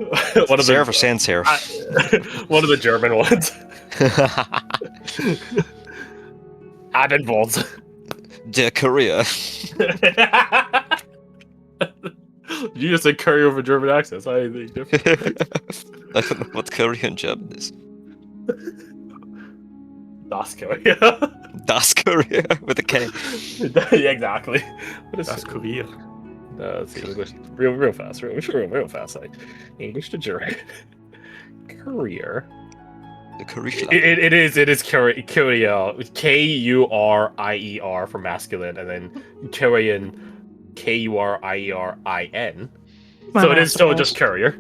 One of Serif the or sans serif? one of the German ones. Abendwolds. Der Korea. You just said curry over German accents. I think different. I don't know what Korean German is. Das Korea. Das Korea with a K. Yeah, exactly. What is That's Korea. Let's see, English real fast, real fast. Like English to German. Career. The Korea. It is Korea. Kurier for masculine, and then Korean Kurierin. So it is still just courier.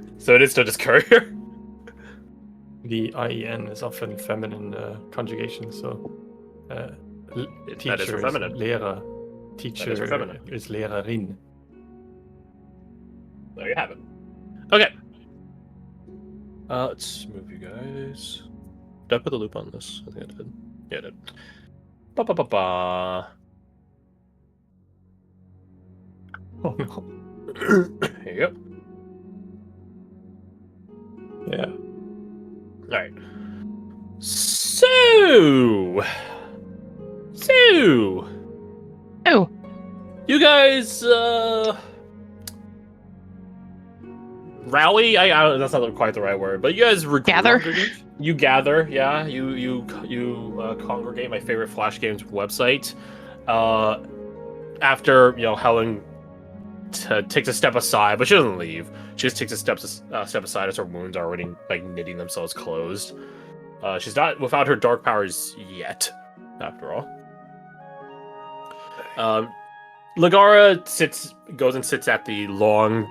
The IEN is often feminine conjugation, so teacher That is for feminine. Lehrer. Teacher for feminine. is Lehrerin. There you have it. Okay. Let's move you guys. Did I put the loop on this? I think I did. Yeah, I did. Ba ba ba ba. Oh no. Here you go. Yeah. Alright. So. Oh. You guys, rally? I that's not quite the right word, but you guys Gather? You gather, yeah. You congregate. My favorite Flash Games website. After Helen takes a step aside, but she doesn't leave. She just takes a step aside as her wounds are already like knitting themselves closed. She's not without her dark powers yet, after all. Ligara goes and sits at the long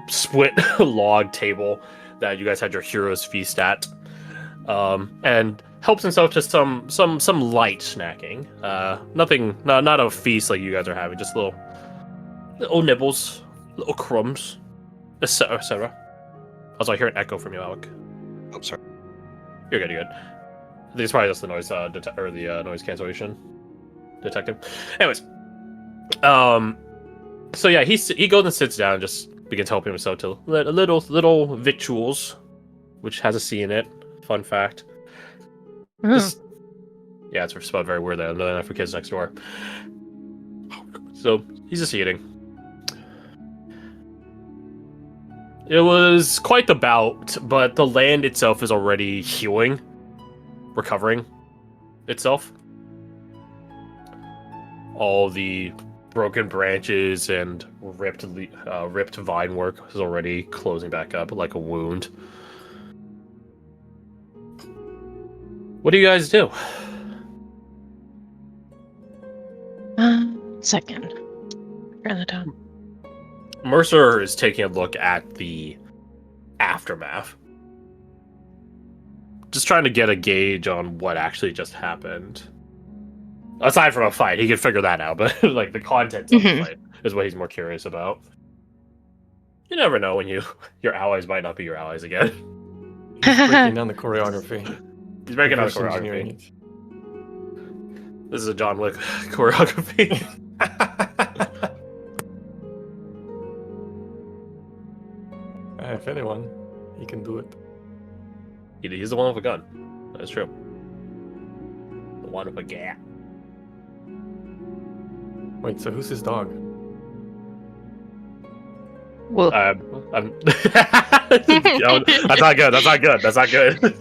split log table that you guys had your heroes feast at, and helps himself to some light snacking. Nothing, not a feast like you guys are having, just little nibbles, little crumbs, etc. etc. Also, I hear an echo from you, Alec. Oh, sorry. You're good. You're good. I think it's probably just the noise noise cancellation detecting. Anyways. So yeah, he goes and sits down and just begins helping himself to little victuals, which has a C in it. Fun fact. Just, yeah, it's spelled very weird there. I'm doing that for kids next door. So he's just eating. It was quite the bout, but the land itself is already healing, recovering itself. All the broken branches and ripped vine work is already closing back up like a wound. What do you guys do? Second. Turn that down. Mercer is taking a look at the aftermath. Just trying to get a gauge on what actually just happened. Aside from a fight, he could figure that out, but like the content of the fight is what he's more curious about. You never know when your allies might not be your allies again. Breaking down the choreography. He's breaking down the Reverse engineering choreography. This is a John Wick choreography. If anyone, he can do it. He's the one with a gun. That's true. The one with a gat. Wait, so who's his dog? Well, I'm... That's not good. That's not good. That's not good.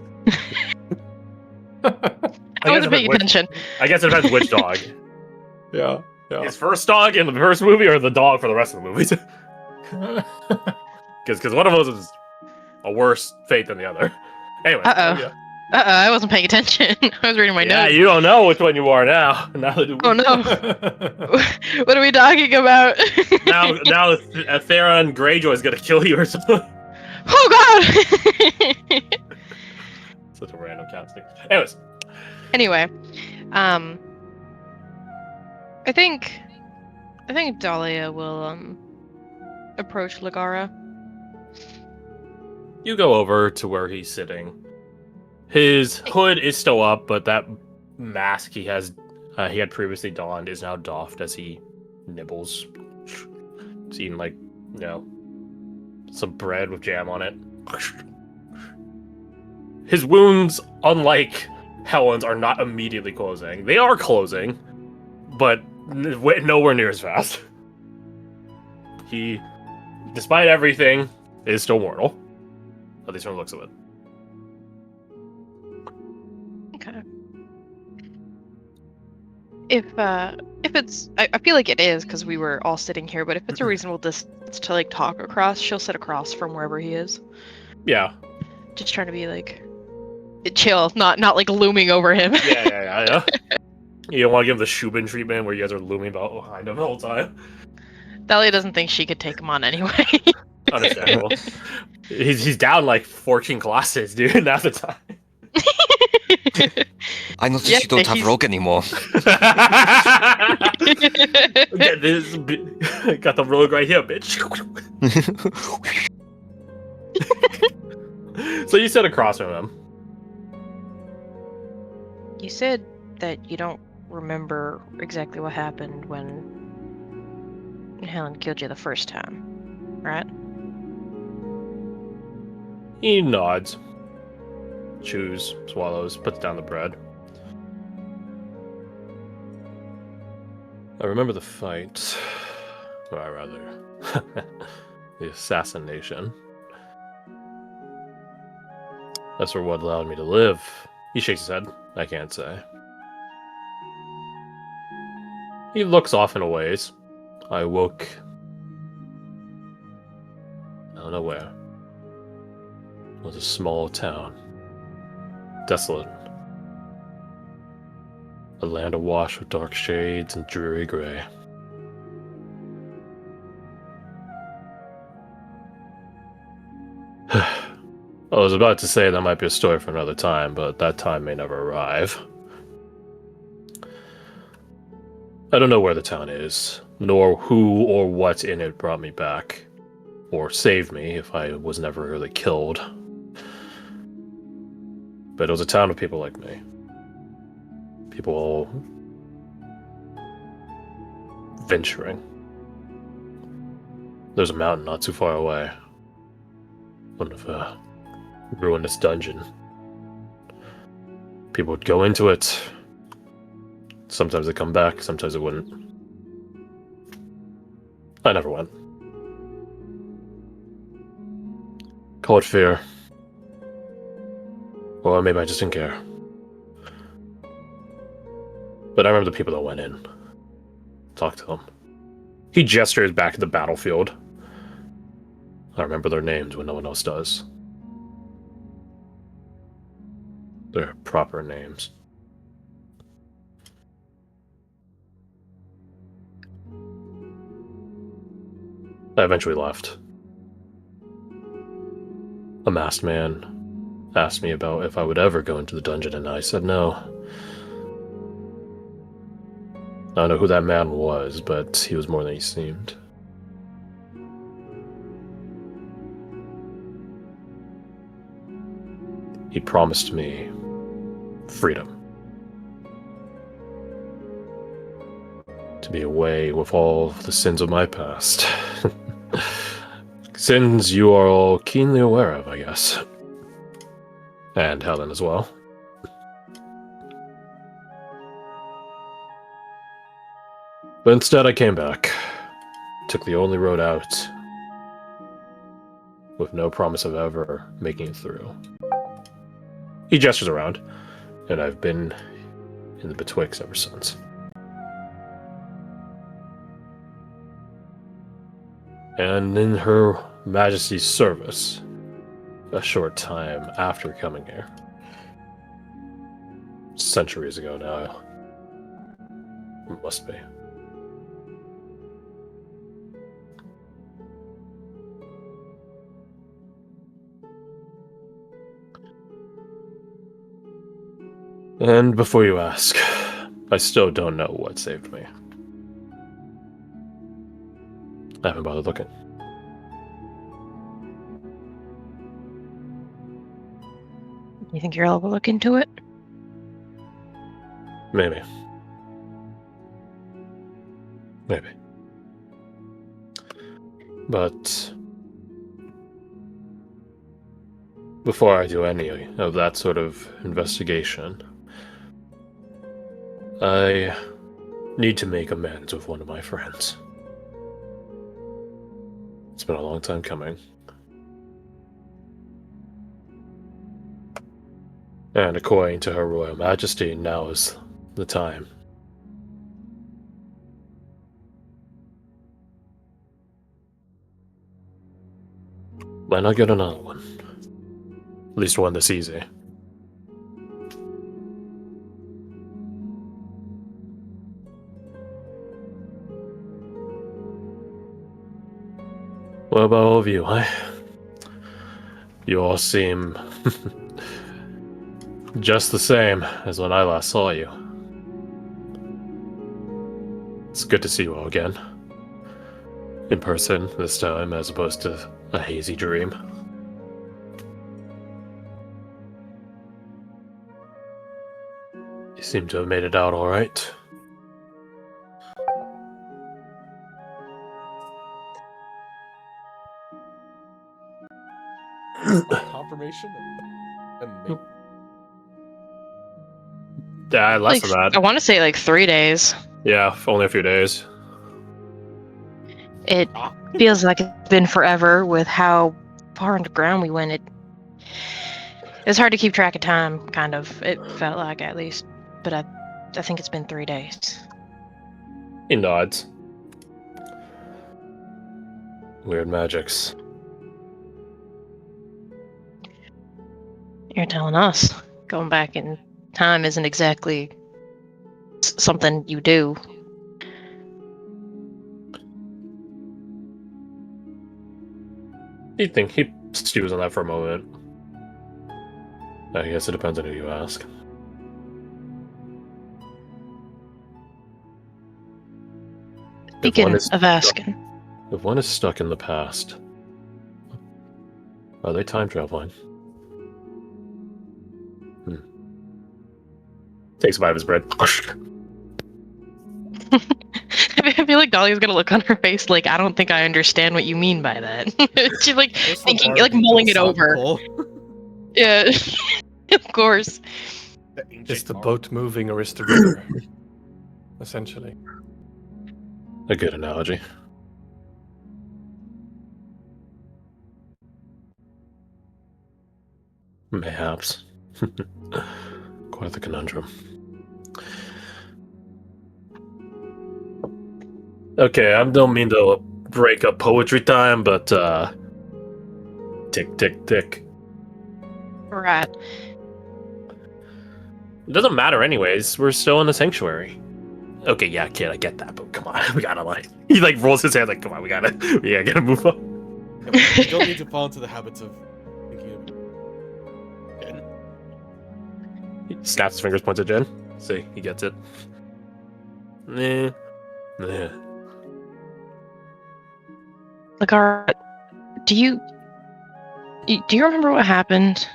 I wasn't paying attention. I guess it depends which dog. Yeah. His first dog in the first movie, or the dog for the rest of the movies? Because one of those is a worse fate than the other. Anyway. I wasn't paying attention. I was reading my notes. Yeah, you don't know which one you are now. Oh no! What are we talking about? now, Theron Greyjoy is gonna kill you or something. Oh god! Such a random casting. Anyways. Anyway, I think Dahlia will approach Ligara. You go over to where he's sitting. His hood is still up, but that mask he had previously donned is now doffed as he nibbles. It's eating some bread with jam on it. His wounds, unlike Helen's, are not immediately closing. They are closing, but nowhere near as fast. He, despite everything, is still mortal. At least from the looks of it. Okay. If it's, I feel like it is because we were all sitting here, but if it's a reasonable distance to like talk across, she'll sit across from wherever he is. Yeah. Just trying to be like chill, not like looming over him. Yeah. You don't want to give him the Shubin treatment where you guys are looming behind him the whole time. Thalia doesn't think she could take him on anyway. Understandable. he's down like 14 classes, dude, half the time. I noticed Yeah, you don't have he's- rogue anymore. Get this, got the rogue right here, bitch. So you sit across from him. You said that you don't remember exactly what happened when Helen killed you the first time, right? He nods, chews, swallows, puts down the bread. I remember the fight, or rather, the assassination. That's what allowed me to live. He shakes his head. I can't say. He looks off in a ways. I woke. I don't know where. It was a small town. Desolate. A land awash with dark shades and dreary gray. I was about to say that might be a story for another time, but that time may never arrive. I don't know where the town is, nor who or what in it brought me back, or saved me if I was never really killed. But it was a town of people like me. People venturing. There's a mountain not too far away. One of a ruinous dungeon. People would go into it. Sometimes they come back, sometimes they wouldn't. I never went. Call it fear. Or maybe I just didn't care. But I remember the people that went in. Talked to them. He gestures back to the battlefield. I remember their names when no one else does. Their proper names. I eventually left. A masked man asked me about if I would ever go into the dungeon, and I said no. I don't know who that man was, but he was more than he seemed. He promised me freedom. To be away with all of the sins of my past. Sins you are all keenly aware of, I guess. And Helen as well. But instead I came back. Took the only road out. With no promise of ever making it through. He gestures around, and I've been in the betwixt ever since. And in Her Majesty's service, a short time after coming here. Centuries ago now. It must be. And before you ask, I still don't know what saved me. I haven't bothered looking. You think you'll ever look into it? Maybe. Maybe. But Before I do any of that sort of investigation, I need to make amends with one of my friends. It's been a long time coming. And according to Her Royal Majesty, now is the time. Might not get another one. At least one this easy. What about all of you, huh? You all seem just the same as when I last saw you. It's good to see you all again. In person this time, as opposed to a hazy dream. You seem to have made it out all right. Confirmation and maybe Yeah, less than I that. want to say like 3 days. Yeah, only a few days. It feels like it's been forever with how far underground we went. It's hard to keep track of time, kind of. It felt like, at least. But I think it's been 3 days. He nods. Weird magics. You're telling us. Going back in time isn't exactly something you do. You think he stews on that for a moment? I guess it depends on who you ask. Speaking of asking, If one is stuck in the past, are they time traveling? Takes a bite of his bread. I feel like Dahlia's gonna look on her face like, I don't think I understand what you mean by that. She's like This thinking, would like be mulling it over. philosophical. Yeah, of course. The ancient Is the art. boat moving or is the river? Essentially. A good analogy. Mayhaps. Quite the conundrum. Okay, I don't mean to break up poetry time, but tick, tick, tick. Right. It doesn't matter anyways, we're still in the sanctuary. Okay, yeah, kid, I get that, but come on, we gotta he rolls his hands like, come on, we gotta move on. Yeah, but you don't need to fall into the habits of thinking of Jen. He snaps his fingers, points at Jen. See, he gets it. Nah. Lagar, do you remember what happened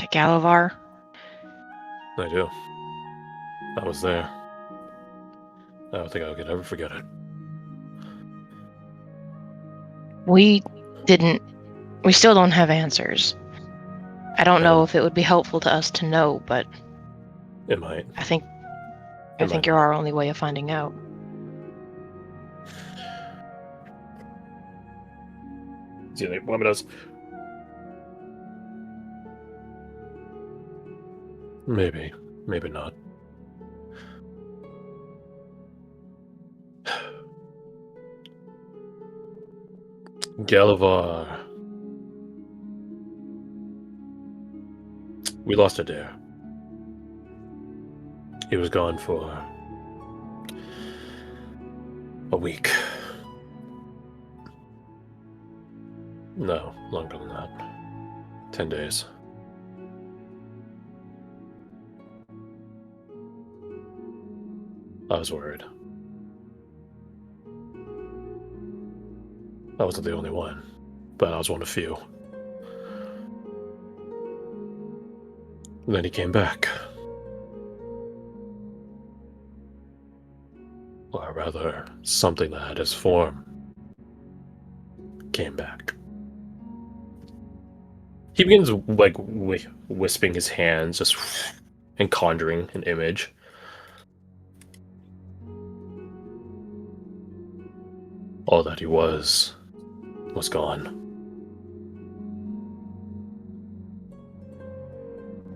to Galavar? I do. I was there. I don't think I could ever forget it. We still don't have answers. I don't know if it would be helpful to us to know, but It might. I think It might you're our only way of finding out. See, like, one of those. Maybe. Maybe not. Galavar. We lost a dare. He was gone for a week. No, longer than that. 10 days. I was worried. I wasn't the only one, but I was one of few. And then he came back. Or rather, something that had his form came back. He begins like wisping his hands, just and conjuring an image. All that he was gone.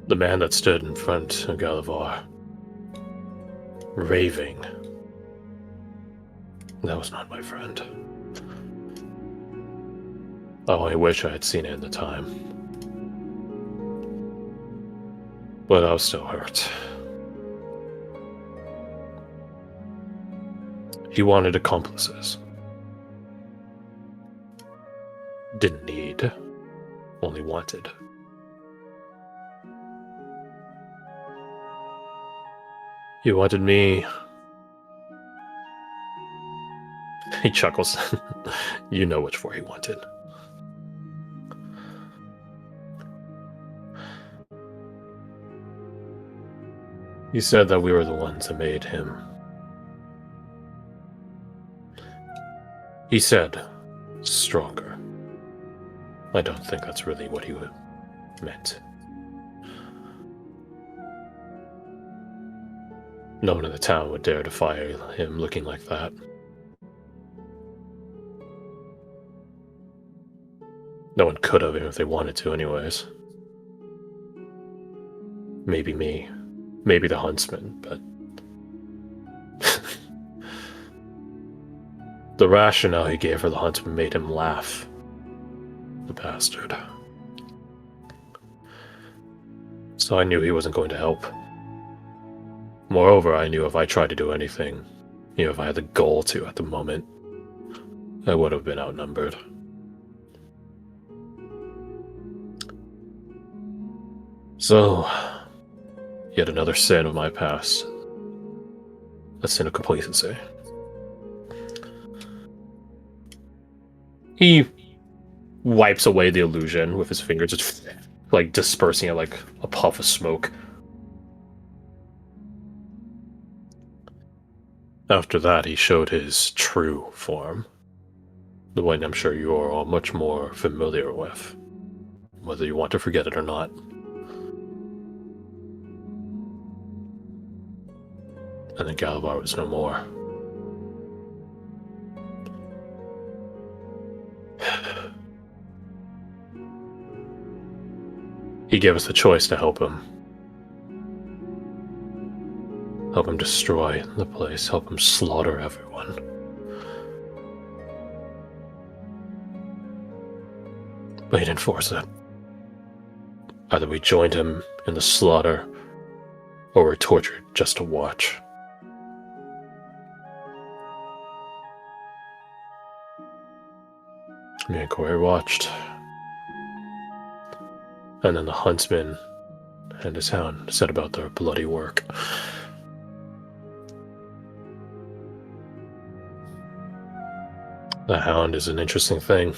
The man that stood in front of Galavar, raving, that was not my friend. I only wish I had seen it in the time. But I was still hurt. He wanted accomplices. Didn't need, only wanted. He wanted me. He chuckles. You know which four he wanted. He said that we were the ones that made him. He said, stronger. I don't think that's really what he meant. No one in the town would dare to fire him looking like that. No one could have, even if they wanted to anyways. Maybe me. Maybe the huntsman, but... The rationale he gave for the huntsman made him laugh. The bastard. So I knew he wasn't going to help. Moreover, I knew if I tried to do anything, if I had the goal to at the moment, I would have been outnumbered. So, yet another sin of my past. A sin of complacency. He wipes away the illusion with his fingers, just like dispersing it like a puff of smoke. After that, he showed his true form. The one I'm sure you are all much more familiar with, whether you want to forget it or not. And then Galavar was no more. He gave us the choice to help him. Help him destroy the place, help him slaughter everyone. But he didn't force it. Either we joined him in the slaughter, or were tortured just to watch. Me and Corey watched. And then the huntsman and his hound set about their bloody work. The hound is an interesting thing.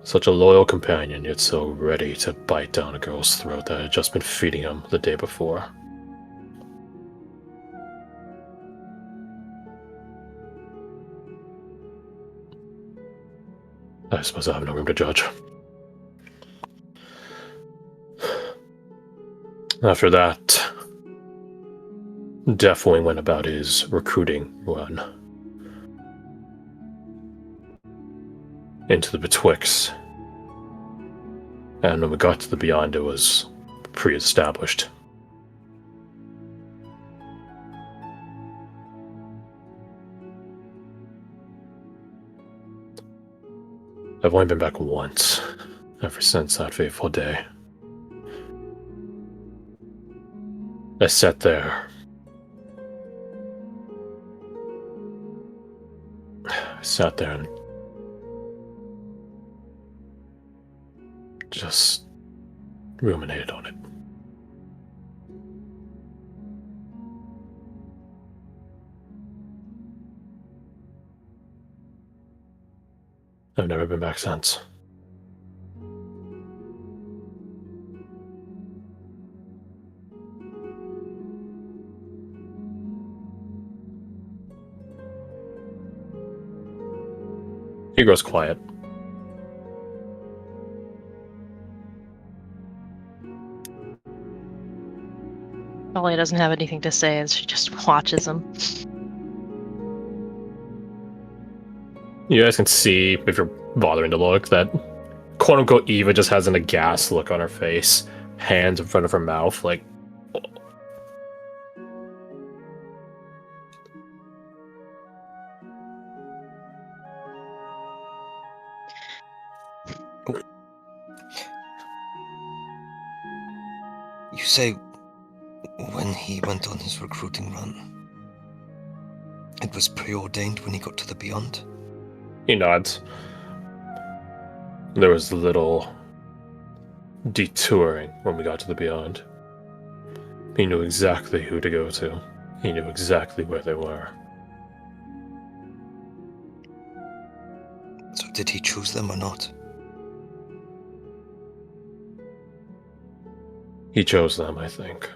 Such a loyal companion, yet so ready to bite down a girl's throat that had just been feeding him the day before. I suppose I have no room to judge. After that, Deathwing went about his recruiting run into the Betwixt. And when we got to the Beyond, it was pre-established. I've only been back once, ever since that fateful day. I sat there. And just ruminated on it. I've never been back since. He grows quiet. Molly doesn't have anything to say as she just watches him. You guys can see, if you're bothering to look, that quote-unquote Eva just has an aghast look on her face, hands in front of her mouth, like... You say when he went on his recruiting run, it was preordained when he got to the Beyond? He nods. There was little detouring when we got to the Beyond. He knew exactly who to go to. He knew exactly where they were. So did he choose them or not? He chose them, I think.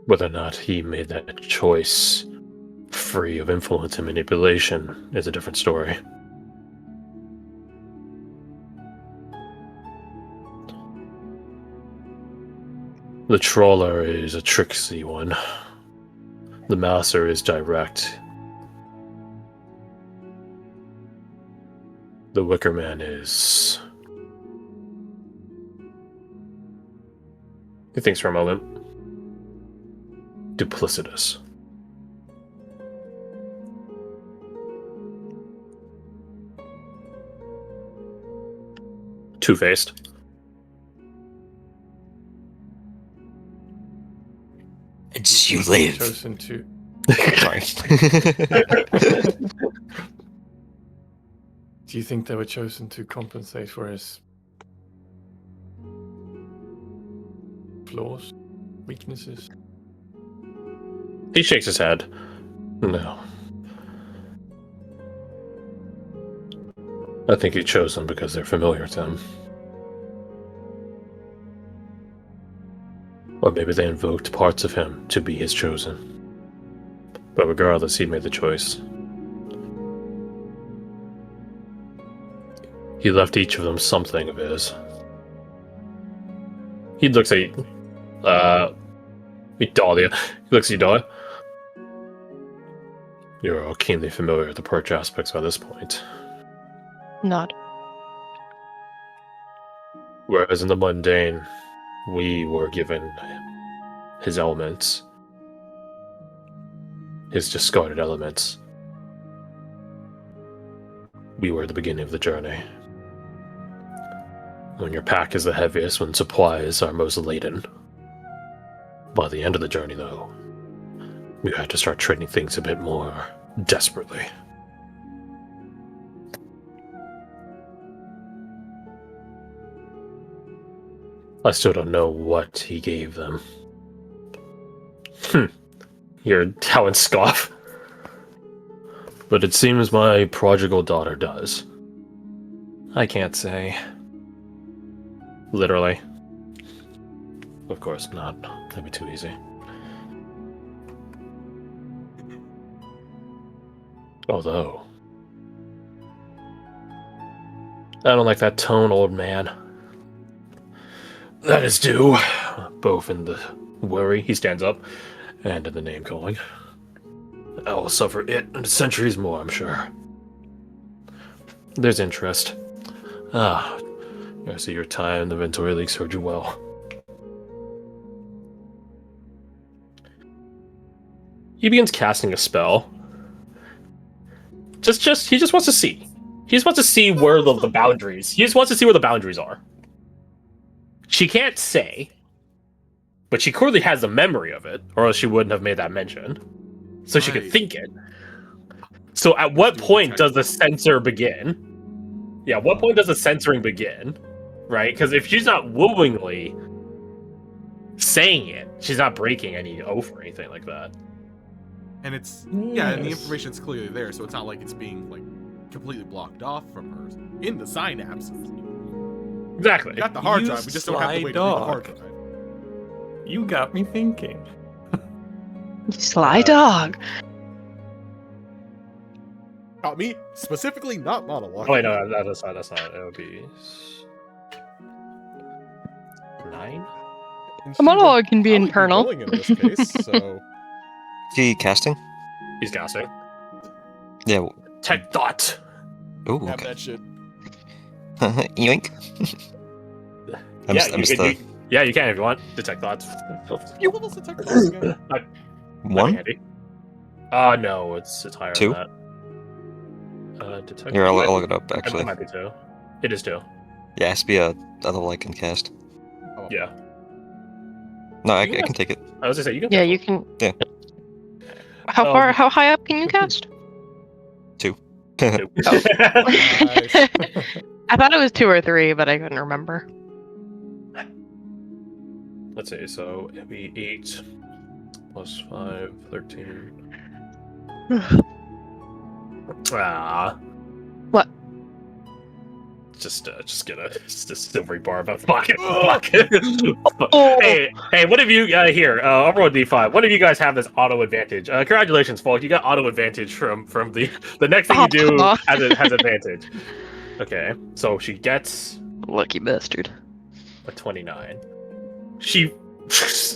Whether or not he made that choice free of influence and manipulation is a different story. The Trawler is a tricksy one. The Master is direct. The Wicker Man is... He thinks for a moment. Duplicitous. Two-faced. It's you They were live. chosen to. Sorry. Do you think they were chosen to compensate for his flaws, weaknesses? He shakes his head. No. I think he chose them because they're familiar to him. Or maybe they invoked parts of him to be his chosen. But regardless, he made the choice. He left each of them something of his. He looks at Dahlia. He looks at you, Dahlia. You're all keenly familiar with the Perch aspects by this point. Nod. Whereas in the mundane, we were given his elements. His discarded elements. We were at the beginning of the journey. When your pack is the heaviest, when supplies are most laden. By the end of the journey, though, we had to start trading things a bit more desperately. I still don't know what he gave them. Hear Talon scoff. But it seems my prodigal daughter does. I can't say. Literally. Of course not. That'd be too easy. Although... I don't like that tone, old man. That is due, both in the worry, he stands up, and in the name calling. I will suffer it and centuries more, I'm sure. There's interest. I see your time in the Ventori League served you well. He begins casting a spell. He just wants to see. He just wants to see where the boundaries. He just wants to see where the boundaries are. She can't say, but she clearly has a memory of it, or else she wouldn't have made that mention. So she could Right. think it. So at what point does the censor begin? Yeah, what point does the censoring begin? Right? Because if she's not willingly saying it, she's not breaking any oath or anything like that. And it's yeah, and the Yes. information's clearly there, so it's not like it's being like completely blocked off from her in the synapse. Exactly. We got the hard You drive. We just don't have to sly wait to read the hard dog. drive. You got me thinking. Sly dog. Not me specifically, not monologue. Oh wait, no, that's not. It would be 9. 9. And A monologue can be probably internal. rolling in this case, so Is he casting? He's casting. Yeah. Detect thought. Ooh, have okay. that shit. Yoink. I Yeah, missed you the can. Yeah, you can if you want. Detect thoughts. What levels detect thoughts again? That'd be one. handy. No, it's higher 2? than that. Detect. Here, I'll might look be- it up, It actually. might be 2. It is 2. Yeah, it has to be a level I can cast. Oh, Yeah. No, I You can can take it. I was gonna say you can. Yeah, take you it. can. Yeah. How high up can you cast? 2. Oh. Nice. I thought it was 2 or 3, but I couldn't remember. Let's see. So it'd be 8 plus 5, 13. Ah. What? Just get a silvery bar, but fuck it. Oh. Hey, what have you here? I'll roll a d5. What if you guys have this auto advantage? Congratulations, Falk. You got auto advantage from the next thing you do Aw. has advantage. Okay, so she gets Lucky bastard. a 29. She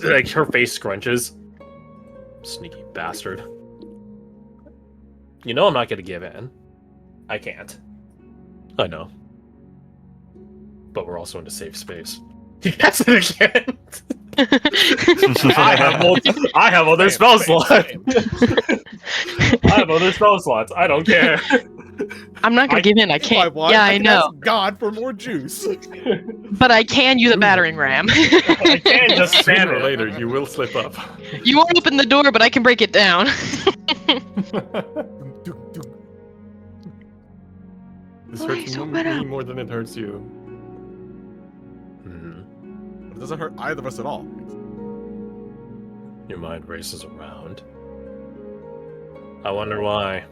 like her face scrunches. Sneaky bastard. You know I'm not gonna give in. I can't. I know. But we're also in a safe space. That's it again. I have other spell slots. I have other spell slots. I don't care. I'm not gonna give in. I If I can't. want, Yeah, I I can know. ask God for more juice. But I can use a battering ram. I can't just spam Sooner or it. later, you will slip up. You won't open the door, but I can break it down. This Why hurts so me better? more than it hurts you. It doesn't hurt either of us at all. Your mind races around. I wonder why.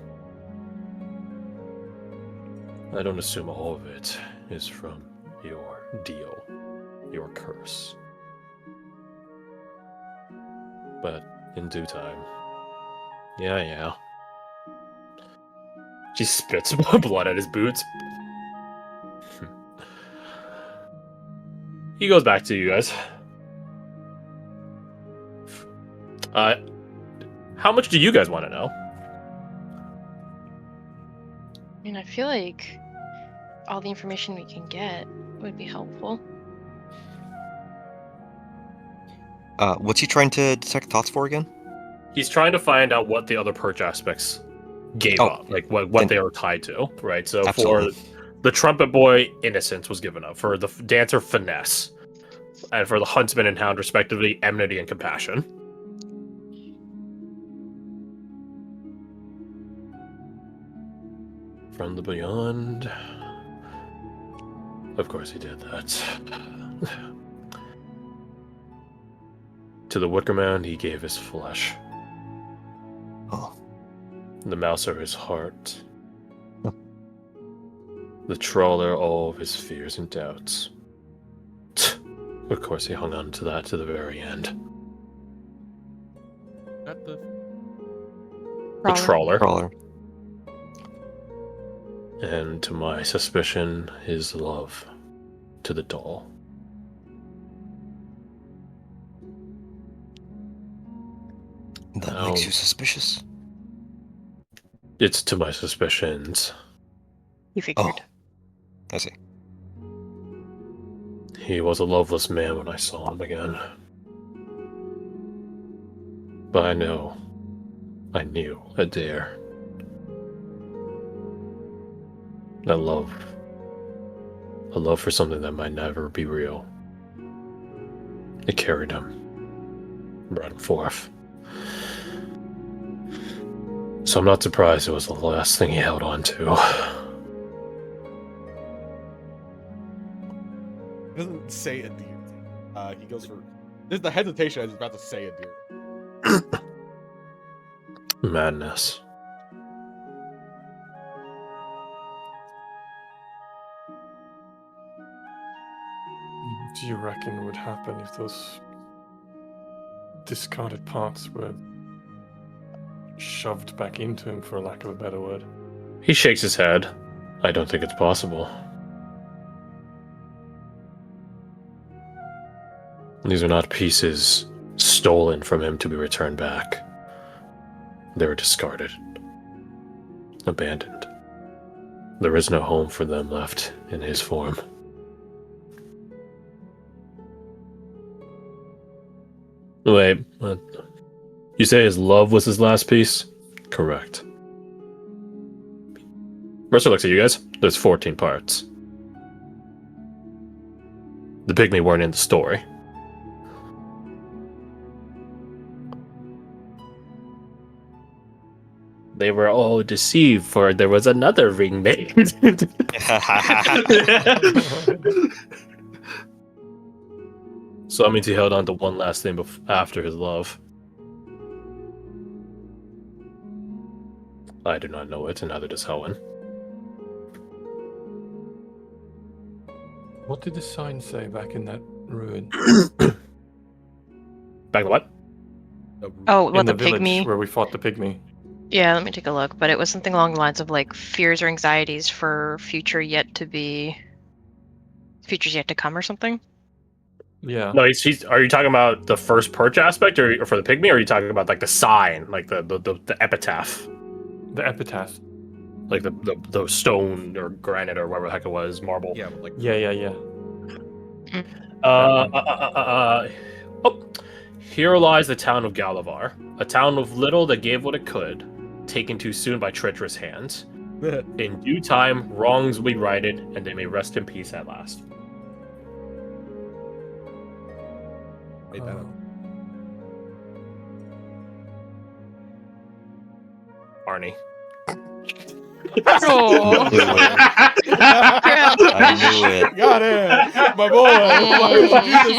I don't assume all of it is from your deal, your curse. But in due time. Yeah. She spits blood at his boots. He goes back to you guys. How much do you guys want to know? I mean, I feel like all the information we can get would be helpful. What's he trying to detect thoughts for again? He's trying to find out what the other perch aspects gave Oh, up, like what then- they are tied to, right? So Absolutely. for the trumpet boy, innocence was given up. For the dancer, finesse. And for the huntsman and hound, respectively, enmity and compassion. From the beyond. Of course he did that. To the wicker man, he gave his flesh. Oh. The mouser his heart. The trawler all of his fears and doubts. Of course he hung on to that to the very end. At the The trawler. Crawler. And to my suspicion, his love to the doll. That Oh. makes you suspicious? It's to my suspicions. You figured. Oh. I see. He was a loveless man when I saw him again. But I knew Adair. That love. A love for something that might never be real. It carried him. Brought him forth. So I'm not surprised it was the last thing he held on to. He doesn't say a deer. He goes for. There's the hesitation as he's about to say a deer. Madness. What do you reckon would happen if those discarded parts were shoved back into him, for lack of a better word? He shakes his head. I don't think it's possible. These are not pieces stolen from him to be returned back. They were discarded. Abandoned. There is no home for them left in his form. Wait, what? You say his love was his last piece? Correct. Mercer looks at you guys. There's 14 parts. The pygmy weren't in the story. They were all deceived, for there was another ring made. So that means he held on to one last thing after his love. I do not know it, and neither does Helen. What did the sign say back in that ruin? Back to what? Oh, what in the village pygmy? where we fought the pygmy. Yeah, let me take a look. But it was something along the lines of like fears or anxieties for futures yet to come, or something. Yeah. No, he's. Are you talking about the first perch aspect, or for the pygmy, or are you talking about like the sign, like the epitaph, The epitaph. like the stone or granite or whatever the heck it was, marble? Yeah, but like Yeah. Oh, here lies the town of Galavar, a town of little that gave what it could, taken too soon by treacherous hands. In due time, wrongs will be righted, and they may rest in peace at last. made that up. Arnie. Oh. I knew it. Got it, my boy. Why would you do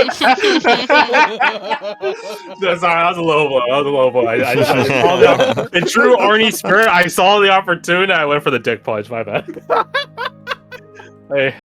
this to us? Sorry, that was a low blow. I saw in true Arnie spirit, I saw the opportunity. I went for the dick punch. My bad. Hey.